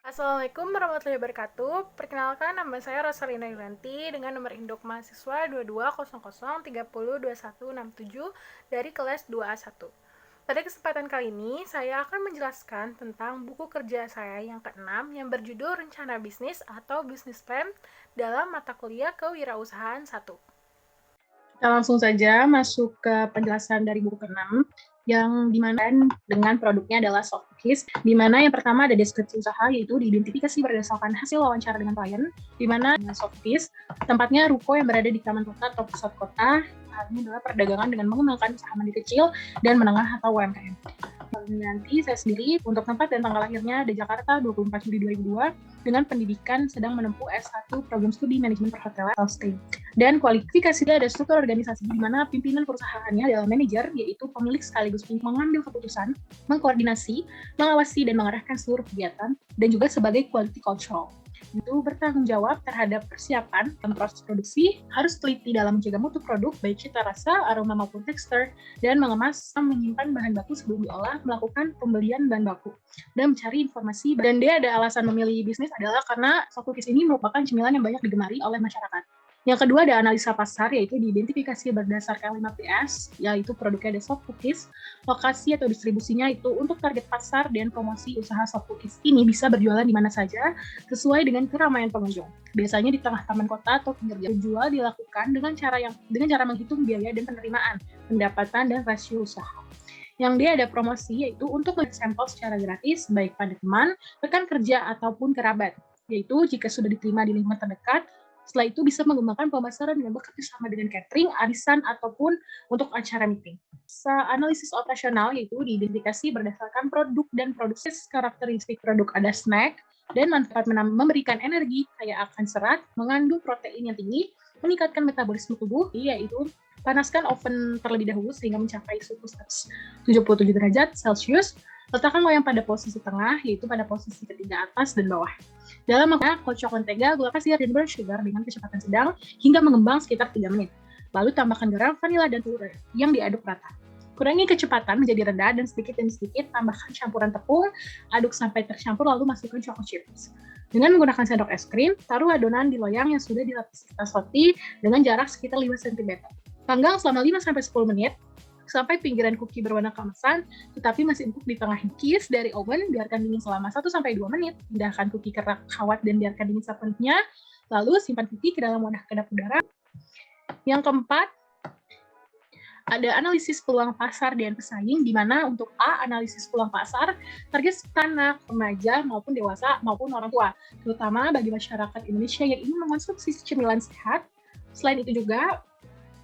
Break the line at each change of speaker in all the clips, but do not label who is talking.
Assalamualaikum warahmatullahi wabarakatuh. Perkenalkan, nama saya Rosalina Yulanti dengan nomor induk mahasiswa 2200302167 dari kelas 2A1. Pada kesempatan kali ini, saya akan menjelaskan tentang buku kerja saya yang keenam yang berjudul Rencana Bisnis atau Business Plan dalam mata kuliah Kewirausahaan 1. Kita langsung saja masuk ke penjelasan dari buku ke-6 yang dimana dengan produknya adalah soft cookies, di mana yang pertama ada deskripsi usaha, yaitu diidentifikasi berdasarkan hasil wawancara dengan klien, di mana soft cookies tempatnya ruko yang berada di taman kota atau pusat kota. Ini adalah perdagangan dengan mengembangkan usaha mandiri kecil dan menengah atau UMKM. Nanti saya sendiri untuk tempat dan tanggal lahirnya di Jakarta 24 Juli 2002 dengan pendidikan sedang menempuh S1 program studi manajemen perhotelan atau STEAM. Dan kualifikasinya ada struktur organisasi di mana pimpinan perusahaannya adalah manajer, yaitu pemilik sekaligus mengambil keputusan, mengkoordinasi, mengawasi, dan mengarahkan seluruh kegiatan, dan juga sebagai quality control. Itu bertanggung jawab terhadap persiapan dan proses produksi, harus teliti dalam mencegah mutu produk, baik cita rasa, aroma maupun tekstur, dan mengemas, menyimpan bahan baku sebelum diolah, melakukan pembelian bahan baku, dan mencari informasi. Dan dia ada alasan memilih bisnis adalah karena soft cookies ini merupakan cemilan yang banyak digemari oleh masyarakat. Yang kedua ada analisa pasar, yaitu diidentifikasi berdasarkan 5PS, yaitu produknya ada soft cookies, lokasi atau distribusinya itu untuk target pasar dan promosi usaha soft cookies ini bisa berjualan di mana saja sesuai dengan keramaian pengunjung. Biasanya di tengah taman kota atau pinggir jalan. Jual dilakukan dengan cara menghitung biaya dan penerimaan, pendapatan dan rasio usaha. Yang dia ada promosi yaitu untuk sampel secara gratis baik pada teman, rekan kerja ataupun kerabat. Yaitu jika sudah diterima di lingkungan terdekat, setelah itu bisa mengembangkan pemasaran dengan bekerja sama dengan catering, arisan, ataupun untuk acara meeting. Analisis operasional yaitu diidentifikasi berdasarkan produk dan produksi karakteristik produk ada snack, dan manfaat memberikan energi kaya akan serat, mengandung protein yang tinggi, meningkatkan metabolisme tubuh, yaitu panaskan oven terlebih dahulu sehingga mencapai suhu 77 derajat Celcius, letakkan loyang pada posisi tengah, yaitu pada posisi ketiga atas dan bawah. Dalam menggunakan kocok mentega, gula pasir, dan brown sugar dengan kecepatan sedang hingga mengembang sekitar 3 menit. Lalu tambahkan garam, vanila, dan telur yang diaduk rata. Kurangi kecepatan menjadi rendah dan sedikit demi sedikit tambahkan campuran tepung, aduk sampai tercampur lalu masukkan chocolate chips. Dengan menggunakan sendok es krim, taruh adonan di loyang yang sudah dilapisi kertas roti dengan jarak sekitar 5 cm. Panggang selama 5-10 menit sampai pinggiran kuki berwarna keemasan, tetapi masih empuk di tengah cookies dari oven, biarkan dingin selama 1-2 menit. Pindahkan kuki ke rak kawat dan biarkan dingin sepenuhnya, lalu simpan kuki ke dalam wadah kedap udara. Yang keempat, ada analisis peluang pasar dan pesaing, di mana untuk A, analisis peluang pasar, target anak, remaja, maupun dewasa, maupun orang tua, terutama bagi masyarakat Indonesia yang ingin mengonsumsi cemilan sehat. Selain itu juga,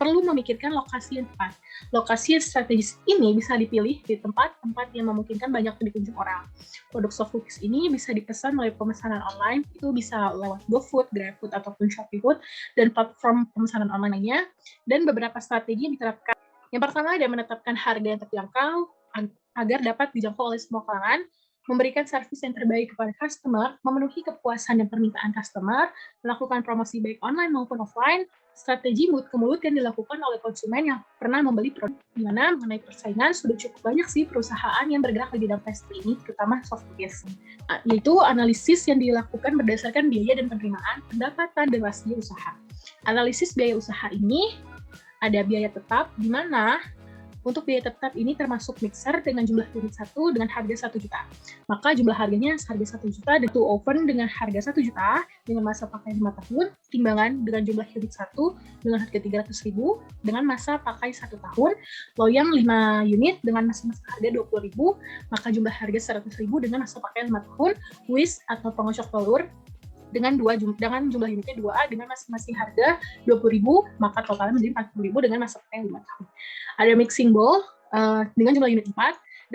perlu memikirkan lokasi yang tepat. Lokasi yang strategis ini bisa dipilih di tempat-tempat yang memungkinkan banyak dikunjung orang. Produk soft cookies ini bisa dipesan melalui pemesanan online, itu bisa lewat GoFood, GrabFood, ataupun Shopee Food, dan platform pemesanan online lainnya. Dan beberapa strategi yang diterapkan. Yang pertama ada menetapkan harga yang terjangkau agar dapat dijangkau oleh semua kalangan, memberikan servis yang terbaik kepada customer, memenuhi kepuasan dan permintaan customer, melakukan promosi baik online maupun offline, strategi mulut ke mulut yang dilakukan oleh konsumen yang pernah membeli produk, di mana mengenai persaingan sudah cukup banyak sih perusahaan yang bergerak di bidang pastry ini, terutama soft cookies. Yaitu analisis yang dilakukan berdasarkan biaya dan penerimaan, pendapatan, dan rasio usaha. Analisis biaya usaha ini ada biaya tetap, di mana untuk biaya tetap ini termasuk mixer dengan jumlah unit 1 dengan harga 1 juta. Maka jumlah harganya harga 1 juta, dan oven dengan harga 1 juta dengan masa pakai 5 tahun, timbangan dengan jumlah unit 1 dengan harga 300.000 dengan masa pakai 1 tahun, loyang 5 unit dengan masa harga 20.000, maka jumlah harga 100.000 dengan masa pakai 5 tahun, whisk atau pengocok telur dengan jumlah unitnya 2A dengan masing-masing harga 20.000, maka totalnya menjadi 40.000 dengan masa pakai 5 tahun. Ada mixing bowl dengan jumlah unit 4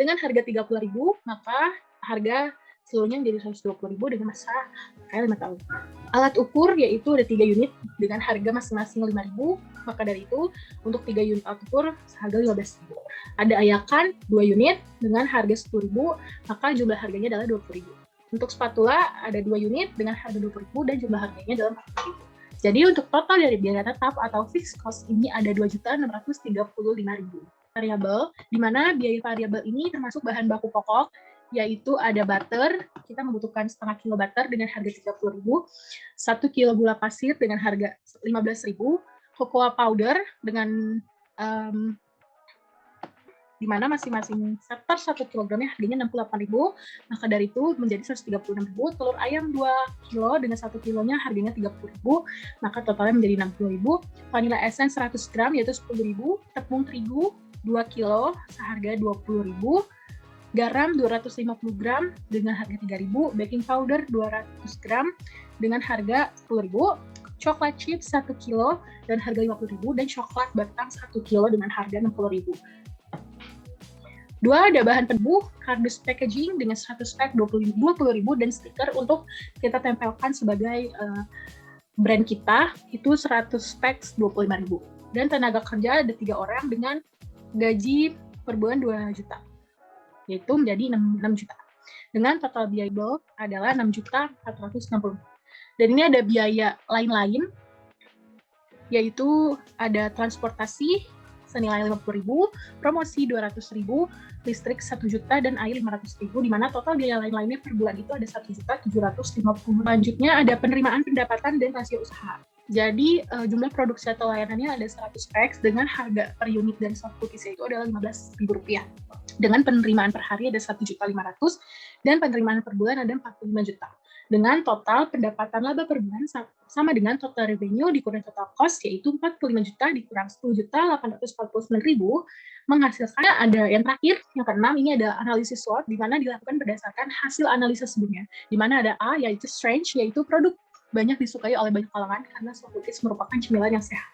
dengan harga 30.000, maka harga seluruhnya menjadi 120.000 dengan masa pakai 5 tahun. Alat ukur yaitu ada 3 unit dengan harga masing-masing 5.000, maka dari itu untuk 3 unit alat ukur seharga 15.000. Ada ayakan 2 unit dengan harga 10.000, maka jumlah harganya adalah 20.000. Untuk spatula ada 2 unit dengan harga 20.000 dan jumlah harganya adalah 40.000. Jadi untuk total dari biaya tetap atau fixed cost ini ada 2.635.000. variabel, di mana biaya variabel ini termasuk bahan baku pokok, yaitu ada butter, kita membutuhkan setengah kilo butter dengan harga 30.000, 1 kilo gula pasir dengan harga 15.000, cocoa powder dengan di mana masing-masing starter 1 kilogramnya harganya 68.000, maka dari itu menjadi 136.000, telur ayam 2 kilo dengan 1 kilonya harganya 30.000, maka totalnya menjadi 60.000, vanilla essence 100 gram yaitu 10.000, tepung terigu 2 kilo seharga 20.000, garam 250 gram dengan harga 3.000, baking powder 200 gram dengan harga 10.000, coklat chips 1 kilo dan harga 50.000, dan coklat batang 1 kilo dengan harga 60.000. 2. Ada bahan peneduh, kardus packaging dengan 100 pack 20.000 dan stiker untuk kita tempelkan sebagai brand kita, itu 100 pack 25.000. Dan tenaga kerja ada 3 orang dengan gaji per bulan 2 juta, yaitu menjadi 6 juta. Dengan total biaya adalah 6.460.000. Dan ini ada biaya lain-lain, yaitu ada transportasi senilai 50.000, promosi 200.000, listrik 1 juta, dan air 500.000, di mana total biaya lain-lainnya per bulan itu ada 1.750.000. Selanjutnya ada penerimaan pendapatan dan rasio usaha. Jadi jumlah produksi atau layanannya ada 100 packs dengan harga per unit dan soft cookies itu adalah Rp15.000. Dengan penerimaan per hari ada 1.500.000 dan penerimaan per bulan ada 45 juta. Dengan total pendapatan laba per bulan sama dengan total revenue dikurang total cost, yaitu 45 juta dikurang 10.849.000, menghasilkan ada yang terakhir, yang keenam, ini ada analisis SWOT, di mana dilakukan berdasarkan hasil analisis sebelumnya, di mana ada A, yaitu strength, yaitu produk banyak disukai oleh banyak kalangan karena soft cookies merupakan cemilan yang sehat.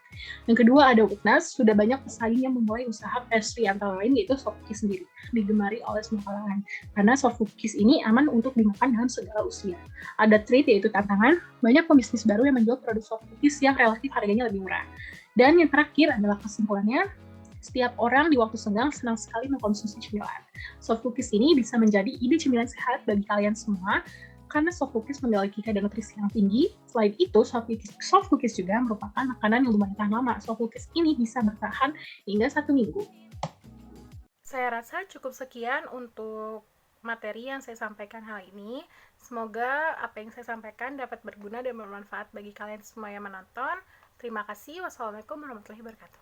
Yang kedua ada weakness, sudah banyak pesaing yang memulai usaha pastry antara lain yaitu soft cookies sendiri, digemari oleh semua kalangan karena soft cookies ini aman untuk dimakan dalam segala usia. Ada threat, yaitu tantangan, banyak pembisnis baru yang menjual produk soft cookies yang relatif harganya lebih murah. Dan yang terakhir adalah kesimpulannya, setiap orang di waktu senggang senang sekali mengkonsumsi cemilan. Soft cookies ini bisa menjadi ide cemilan sehat bagi kalian semua, karena soft cookies memiliki kadar nutrisi yang tinggi. Selain itu, soft cookies juga merupakan makanan yang lumayan tahan lama. Soft cookies ini bisa bertahan hingga 1 minggu. Saya rasa cukup sekian untuk materi yang saya sampaikan hari ini. Semoga apa yang saya sampaikan dapat berguna dan bermanfaat bagi kalian semua yang menonton. Terima kasih. Wassalamualaikum warahmatullahi wabarakatuh.